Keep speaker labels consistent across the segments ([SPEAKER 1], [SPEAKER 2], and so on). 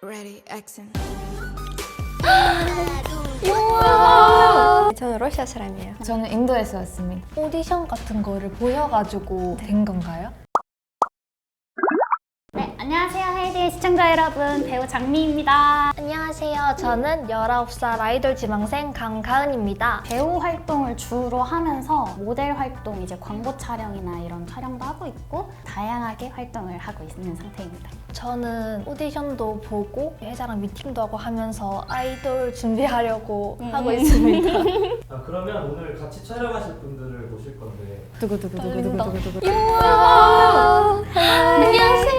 [SPEAKER 1] Ready, action.
[SPEAKER 2] 우와. 저는 러시아 사람이에요.
[SPEAKER 3] 저는 인도에서 왔습니다.
[SPEAKER 2] 오디션 같은 거를 보여가지고 된 건가요?
[SPEAKER 4] 네, 안녕하세요 헤이디의 시청자 여러분, 배우 장미입니다.
[SPEAKER 2] 안녕하세요. 저는 19살 아이돌 지망생 강가은입니다.
[SPEAKER 4] 배우 활동을 주로 하면서 모델 활동, 이제 광고 촬영이나 이런 촬영도 하고 있고 다양하게 활동을 하고 있는 상태입니다.
[SPEAKER 2] 저는 오디션도 보고 회사랑 미팅도 하고 하면서 아이돌 준비하려고 하고 있습니다.
[SPEAKER 5] 자, 그러면 오늘 같이 촬영하실 분들을 모실 건데
[SPEAKER 3] 두구두구두구두구두구두구.
[SPEAKER 2] 우와. 안녕하세요.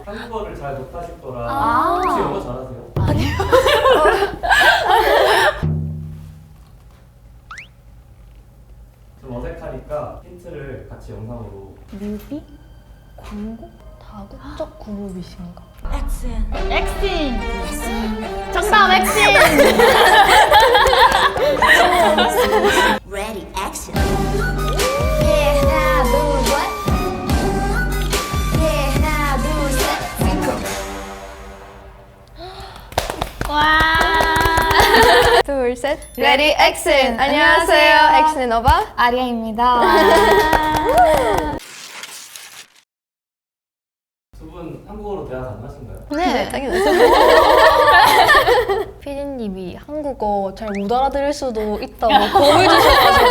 [SPEAKER 5] 한국어를 잘 못하실 거라
[SPEAKER 4] 아.
[SPEAKER 5] 혹시 영어 잘하세요? 좀 어색하니까 힌트를 같이 영상으로.
[SPEAKER 4] 뮤비? 광고?
[SPEAKER 2] 다국적 그룹이신가?
[SPEAKER 4] 엑신! 정답 엑신!
[SPEAKER 1] Ready, action. Yeah, 하나, 둘, what? Yeah, 하나, 둘, 셋.
[SPEAKER 4] 와!
[SPEAKER 2] 둘, 셋. 레디 액션! 안녕하세요. 액션 너바
[SPEAKER 3] 아리아입니다.
[SPEAKER 5] 두 분 한국어로 대화 가능하신가요?
[SPEAKER 2] 네, 당연하죠. 피디님이 한국어 잘 못 알아들을 수도 있다고 겁을 주셔가지고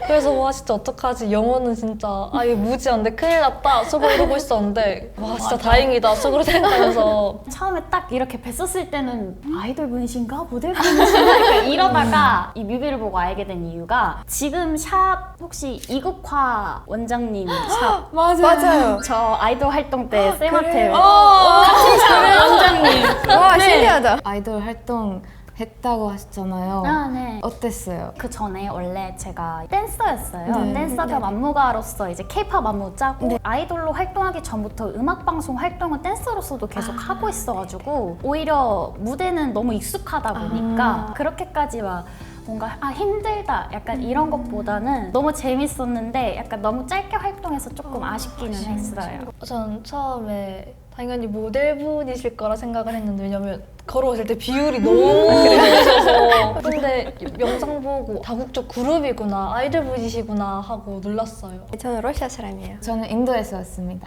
[SPEAKER 2] 그래서 와 진짜 어떡하지, 영어는 진짜 이거 무지한데 큰일 났다 속으로 이러고 있었는데 와 진짜 다행이다 속으로 생각하면서
[SPEAKER 4] 처음에 딱 이렇게 뵀었을 때는 아이돌 분이신가? 모델 분이신가? 약간 이러다가 이 뮤비를 보고 알게 된 이유가 지금 샵 혹시 이국화 원장님 샵
[SPEAKER 2] 맞아요.
[SPEAKER 4] 저 아이돌 활동 때 쌤한테
[SPEAKER 2] 같은 샵
[SPEAKER 4] 원장님
[SPEAKER 2] 와 신기하다.
[SPEAKER 3] 아이돌 활동 했다고 하셨잖아요.
[SPEAKER 4] 아, 네.
[SPEAKER 3] 어땠어요?
[SPEAKER 4] 그 전에 원래 제가 댄서였어요.
[SPEAKER 3] 네.
[SPEAKER 4] 댄서 겸 안무가로서 이제 케이팝 안무 짜고 아이돌로 활동하기 전부터 음악방송 활동은 댄서로서도 계속 하고 있어가지고 오히려 무대는 너무 익숙하다 보니까 그렇게까지 막 뭔가 힘들다 약간 이런 것보다는 너무 재밌었는데 약간 너무 짧게 활동해서 조금 아쉽기는 했어요.
[SPEAKER 2] 전 처음에 당연히 모델분이실 거라 생각을 했는데 왜냐면 걸어오실 때 비율이 너무 좋으셔서 근데 영상 보고 다국적 그룹이구나 아이돌 분이시구나 하고 놀랐어요.
[SPEAKER 6] 저는 러시아 사람이에요.
[SPEAKER 3] 저는 인도에서 왔습니다.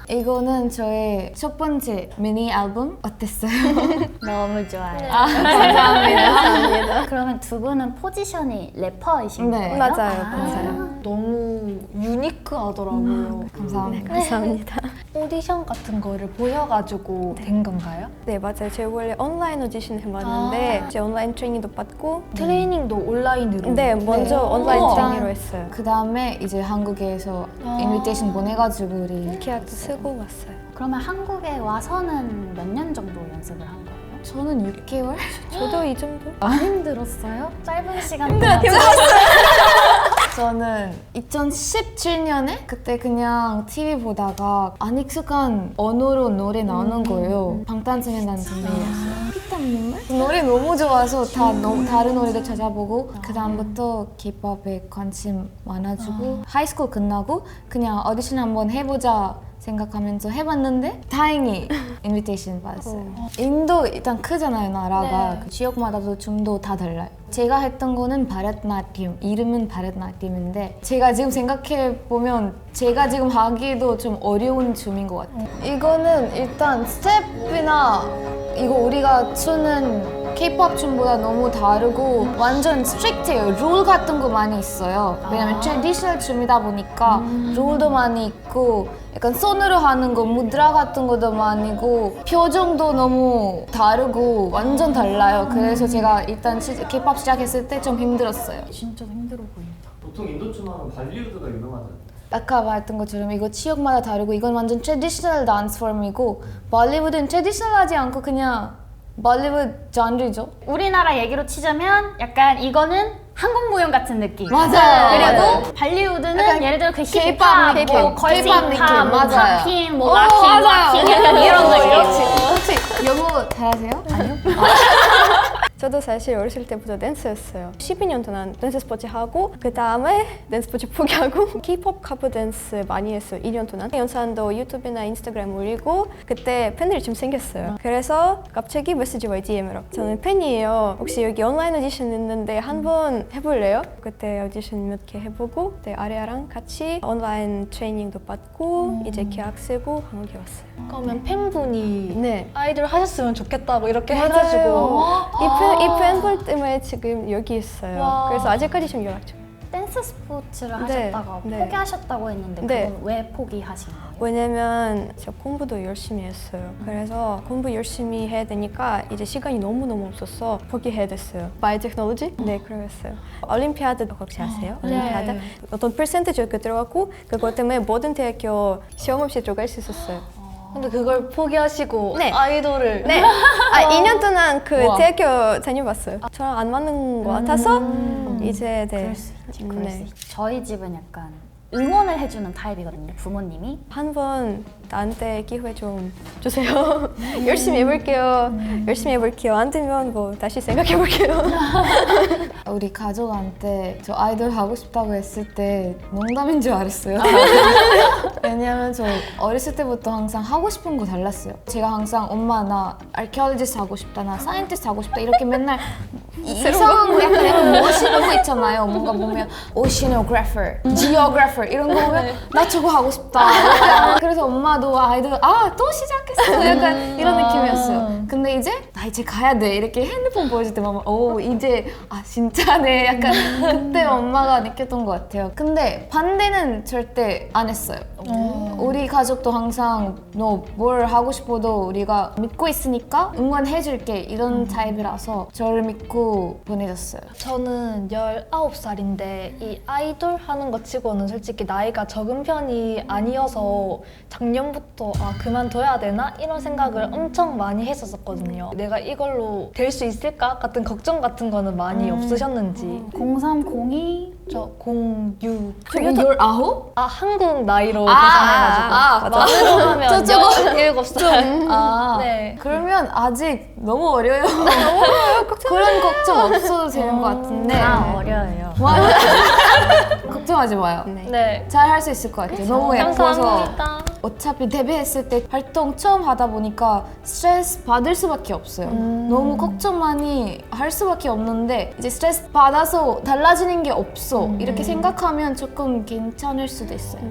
[SPEAKER 3] 이거는 저의 첫 번째 미니 앨범 어땠어요?
[SPEAKER 4] 너무 좋아요.
[SPEAKER 3] 감사합니다.
[SPEAKER 4] 그러면 두 분은 포지션이 래퍼이신
[SPEAKER 3] 네.
[SPEAKER 4] 거예요?
[SPEAKER 6] 맞아요, 맞아요.
[SPEAKER 2] 너무 유니크하더라고요.
[SPEAKER 3] 감사합니다.
[SPEAKER 6] 감사합니다.
[SPEAKER 2] 오디션 같은 거를 보여가지고 된 건가요?
[SPEAKER 6] 네, 맞아요. 제가 원래 온라인 오디션 해봤는데 이제 온라인 트레이닝도 받고
[SPEAKER 2] 트레이닝도 온라인으로?
[SPEAKER 6] 네, 먼저 온라인
[SPEAKER 2] 우와.
[SPEAKER 6] 트레이닝으로 했어요.
[SPEAKER 3] 그 다음에 이제 한국에서 인비테이션 보내가지고 우리
[SPEAKER 6] 계약도 쓰고 왔어요.
[SPEAKER 4] 그러면 한국에 와서는 몇 년 정도 연습을 한 거예요?
[SPEAKER 3] 저는 6개월?
[SPEAKER 6] 저도 이 정도?
[SPEAKER 4] 안 힘들었어요? 짧은 시간 동안
[SPEAKER 3] 저는 2017년에 그때 그냥 TV 보다가 안 익숙한 언어로 노래 나오는 거예요. 방탄소년단인데 피땀 눈물? 노래 너무 좋아서 다른 노래도 찾아보고 그 다음부터 K-pop에 관심 많아지고 하이스쿨 끝나고 그냥 오디션 한번 해보자 생각하면서 해봤는데 다행히 인비테이션 받았어요. 인도 일단 크잖아요, 나라가. 그 지역마다도 춤도 다 달라요. 제가 했던 거는 바렛나티움, 이름은 바렛나티움인데 제가 지금 생각해보면 제가 지금 하기도 좀 어려운 춤인 것 같아요. 이거는 일단 스텝이나 이거 우리가 추는 K-pop 춤보다 너무 다르고 완전 스트릭트해요. 룰 같은 거 많이 있어요. 왜냐면 트래디셔널 춤이다 보니까 룰도 많이 있고 약간 손으로 하는 거, 무드라 같은 것도 많이고 표정도 너무 다르고 완전 달라요. 그래서 제가 일단 K-pop 시작했을 때 좀 힘들었어요.
[SPEAKER 4] 진짜 힘들어 보인다.
[SPEAKER 5] 보통 인도춤 하면 발리우드가 유명하잖아요.
[SPEAKER 3] 아까 말했던 것처럼 이거 지역마다 다르고 이건 완전 트래디셔널 댄스 폼이고 볼리우드는 트래디셔널하지 않고 그냥 볼리우드 장르죠.
[SPEAKER 4] 우리나라 얘기로 치자면 약간 이거는 한국 무용 같은 느낌.
[SPEAKER 3] 맞아요.
[SPEAKER 4] 그리고 발리우드는
[SPEAKER 3] 약간
[SPEAKER 4] 예를 들어 그
[SPEAKER 3] K-pop
[SPEAKER 4] 힙합,
[SPEAKER 3] 느낌.
[SPEAKER 4] 뭐 걸스힙합,
[SPEAKER 3] 느낌.
[SPEAKER 4] 뭐
[SPEAKER 3] 맞아요.
[SPEAKER 4] 팝핑, 뭐 락킹 약간 이런 느낌.
[SPEAKER 3] 혹시 영어 잘하세요? 아니요?
[SPEAKER 6] 저도 사실 어렸을 때부터 댄스였어요. 12년 동안 댄스 스포츠 하고 그 다음에 댄스 스포츠 포기하고 K-pop 커버 댄스 많이 했어요. 2년 동안. 영상도 유튜브나 인스타그램 올리고 그때 팬들이 좀 생겼어요. 그래서 갑자기 메시지 와 DM으로 저는 팬이에요. 혹시 여기 온라인 오디션 있는데 한번 해볼래요? 그때 오디션 몇 개 해보고 그때 아리아랑 같이 온라인 트레이닝도 받고 이제 계약 쓰고 한국에 왔어요.
[SPEAKER 2] 그러면 팬분이
[SPEAKER 6] 네.
[SPEAKER 2] 아이돌 하셨으면 좋겠다고 이렇게
[SPEAKER 6] 맞아요.
[SPEAKER 2] 해가지고
[SPEAKER 6] 이 팬분 때문에 지금 여기 있어요.
[SPEAKER 2] 와.
[SPEAKER 6] 그래서 아직까지 좀 연락 중.
[SPEAKER 4] 댄스 스포츠를
[SPEAKER 6] 네,
[SPEAKER 4] 하셨다가
[SPEAKER 6] 네.
[SPEAKER 4] 포기하셨다고 했는데
[SPEAKER 6] 네.
[SPEAKER 4] 그건 왜 포기하신 거예요?
[SPEAKER 6] 왜냐면 저 공부도 열심히 했어요. 그래서 공부 열심히 해야 되니까 이제 시간이 너무너무 없어서 포기해야 됐어요. 바이오테크놀로지? 네, 그랬어요. 올림피아드 혹시 아세요? 올림피아드?
[SPEAKER 2] 네.
[SPEAKER 6] 어떤 퍼센티지가 들어갔고 그것 때문에 모든 대학교 시험 없이 들어갈 수 있었어요.
[SPEAKER 2] 근데 그걸 포기하시고
[SPEAKER 6] 네.
[SPEAKER 2] 아이돌을
[SPEAKER 6] 네. 2년 동안 그
[SPEAKER 3] 우와.
[SPEAKER 6] 대학교 다녀봤어요. 저랑 안 맞는 것 같아서 이제 네.
[SPEAKER 4] 그럴 수 있지, 그럴
[SPEAKER 6] 네.
[SPEAKER 4] 수 있지. 저희 집은 약간 응원을 해주는 타입이거든요, 부모님이.
[SPEAKER 6] 한번 나한테 기회 좀 주세요. 열심히 해볼게요. 열심히 해볼게요. 안 되면 뭐 다시 생각해볼게요.
[SPEAKER 3] 우리 가족한테 저 아이돌 하고 싶다고 했을 때 농담인 줄 알았어요. 왜냐면 저 어렸을 때부터 항상 하고 싶은 거 달랐어요. 제가 항상 엄마 나 archaeologist 하고 싶다, 나 scientist 하고 싶다 이렇게 맨날 이상한 거 약간 멋있는 거 있잖아요. 뭔가 보면 oceanographer, geographer 이런 거 보면 나 저거 하고 싶다. 그래서 엄마도 아이돌 또 시작했어 약간 이런 느낌이었어요. 근데 이제 나 이제 가야 돼 이렇게 핸드폰 보여줄 때만 이제 진짜네 약간 그때 엄마가 느꼈던 것 같아요. 근데 반대는 절대 안 했어요. 우리 가족도 항상 너 뭘 하고 싶어도 우리가 믿고 있으니까 응원해줄게 이런 타입이라서 저를 믿고 보내줬어요.
[SPEAKER 2] 저는 19살인데 이 아이돌 하는 것 치고는 솔직히 나이가 적은 편이 아니어서 작년부터 그만둬야 되나? 이런 생각을 엄청 많이 했었거든요. 내가 이걸로 될 수 있을까? 같은 걱정 같은 거는 많이 없으셨는지.
[SPEAKER 4] 0302
[SPEAKER 2] 저 06.
[SPEAKER 3] 19?
[SPEAKER 2] 한국 나이로 계산해가지고. 만으로 하면 17살. 네.
[SPEAKER 3] 그러면 아직 너무 어려요. 그런 걱정 없어도 되는 것 같은데
[SPEAKER 4] 어려요.
[SPEAKER 3] 걱정하지 마요.
[SPEAKER 2] 네.
[SPEAKER 3] 잘 할 수 있을 것 같아요. 너무 예뻐서.
[SPEAKER 2] 감사합니다.
[SPEAKER 3] 어차피 데뷔했을 때 활동 처음 하다 보니까 스트레스 받을 수밖에 없어요. 너무 걱정 많이 할 수밖에 없는데 이제 스트레스 받아서 달라지는 게 없어. 이렇게 생각하면 조금 괜찮을 수도 있어요.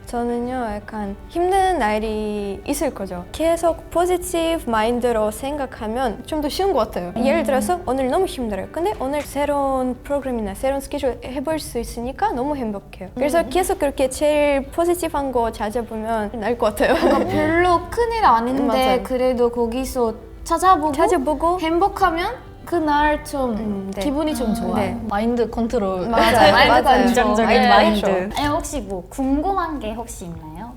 [SPEAKER 6] 저는요 약간 힘든 날이 있을 거죠. 계속 포지티브 마인드로 생각하면 좀 더 쉬운 것 같아요. 예를 들어서 오늘 너무 힘들어요. 근데 오늘 새로운 프로그램이나 새로운 스케줄 해볼 수 있으니까 너무 행복해요. 그래서 계속 그렇게 제일 포지티브한 거 찾아보면 나을 것 같아요.
[SPEAKER 3] 별로 큰일 아닌데
[SPEAKER 6] 맞아요.
[SPEAKER 3] 그래도 거기서 찾아보고 행복하면 그날 좀
[SPEAKER 6] 네.
[SPEAKER 3] 기분이 좀 좋아요.
[SPEAKER 6] 네.
[SPEAKER 2] 마인드 컨트롤.
[SPEAKER 3] 맞아요. 마인드 컨트롤.
[SPEAKER 4] 긍정적인
[SPEAKER 2] 네.
[SPEAKER 4] 마인드. 아니, 혹시 뭐 궁금한 게 혹시 있나요?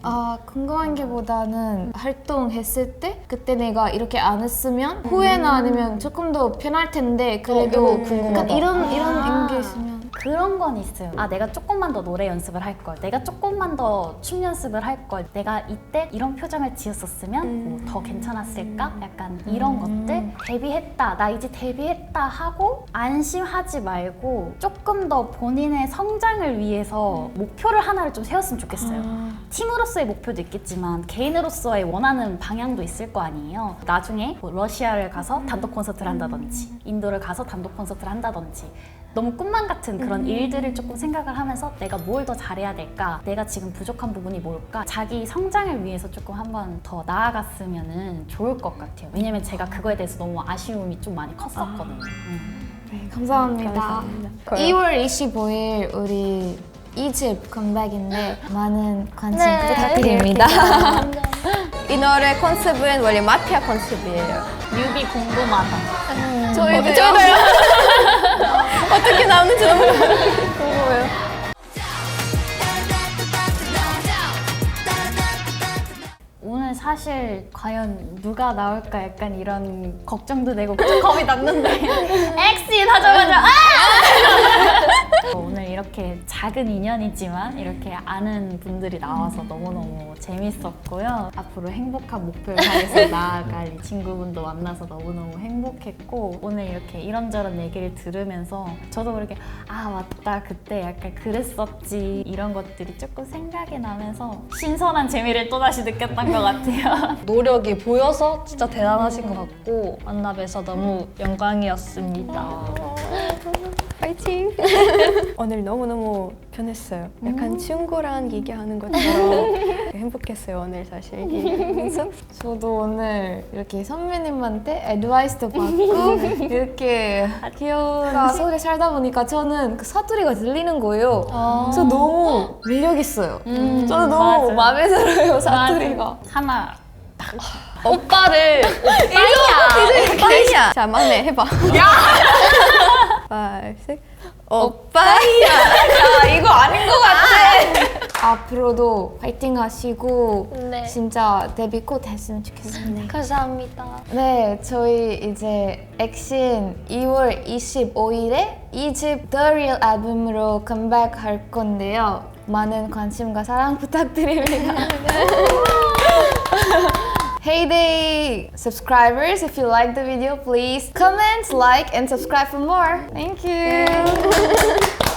[SPEAKER 3] 궁금한 게보다는 활동했을 때 그때 내가 이렇게 안 했으면 후회나 아니면 조금 더 편할 텐데 그래도
[SPEAKER 2] 이거 궁금하다.
[SPEAKER 3] 약간 이런 게 있으면
[SPEAKER 4] 그런 건 있어요. 내가 조금만 더 노래 연습을 할 걸. 내가 조금만 더 춤 연습을 할 걸. 내가 이때 이런 표정을 지었었으면 뭐 더 괜찮았을까? 약간 이런 것들. 데뷔했다. 나 이제 데뷔했다 하고 안심하지 말고 조금 더 본인의 성장을 위해서 목표를 하나를 좀 세웠으면 좋겠어요. 팀으로서의 목표도 있겠지만 개인으로서의 원하는 방향도 있을 거 아니에요. 나중에 뭐 러시아를 가서 단독 콘서트를 한다든지 인도를 가서 단독 콘서트를 한다든지 너무 꿈만 같은 그런 일들을 조금 생각을 하면서 내가 뭘 더 잘해야 될까? 내가 지금 부족한 부분이 뭘까? 자기 성장을 위해서 조금 한번 더 나아갔으면 좋을 것 같아요. 왜냐면 제가 그거에 대해서 너무 아쉬움이 좀 많이 컸었거든요.
[SPEAKER 3] 네, 감사합니다. 2월 25일 우리 2집 컴백인데 많은 관심 부탁드립니다.
[SPEAKER 6] 이 노래 컨셉은 원래 마피아 컨셉이에요.
[SPEAKER 4] 뮤비 궁금하다.
[SPEAKER 6] 저희도요. 어떻게 나오는지 너무 궁금해요.
[SPEAKER 4] 오늘 사실 과연 누가 나올까 약간 이런 걱정도 되고 좀 겁이 났는데 엑신 하자마자 오늘 이렇게 작은 인연이지만 이렇게 아는 분들이 나와서 너무너무 재밌었고요. 앞으로 행복한 목표를 향해서 나아갈 이 친구분도 만나서 너무너무 행복했고 오늘 이렇게 이런저런 얘기를 들으면서 저도 그렇게 아 맞다 그때 약간 그랬었지 이런 것들이 조금 생각이 나면서 신선한 재미를 또다시 느꼈던 것 같아요.
[SPEAKER 2] 노력이 보여서 진짜 대단하신 것 같고 만나 뵈서 너무 영광이었습니다.
[SPEAKER 6] 파이팅! 오늘 너무너무 편했어요. 약간 친구랑 얘기하는 것처럼 행복했어요, 오늘 사실 얘기하면서.
[SPEAKER 3] 저도 오늘 이렇게 선배님한테 애드바이스도 받고 이렇게 귀여운 서울에 살다 보니까 저는 그 사투리가 들리는 거예요. 그래서 너무 매력 있어요. 저는 너무
[SPEAKER 4] 맞아.
[SPEAKER 3] 마음에 들어요, 사투리가.
[SPEAKER 4] 하나
[SPEAKER 2] 오빠를
[SPEAKER 6] 오빠야! 자, 막내 해봐. 야! 5, 6. 오빠야!
[SPEAKER 3] 야, 이거 아닌 것 같아. 앞으로도 파이팅 하시고
[SPEAKER 2] 네.
[SPEAKER 3] 진짜 데뷔 꼭 됐으면 좋겠습니다.
[SPEAKER 2] 감사합니다.
[SPEAKER 3] 네, 저희 이제 액신 2월 25일에 2집 The Real 앨범으로 컴백할 건데요. 많은 관심과 사랑 부탁드립니다. Heyday subscribers, if you like the video, please comment, like, and subscribe for more. Thank you.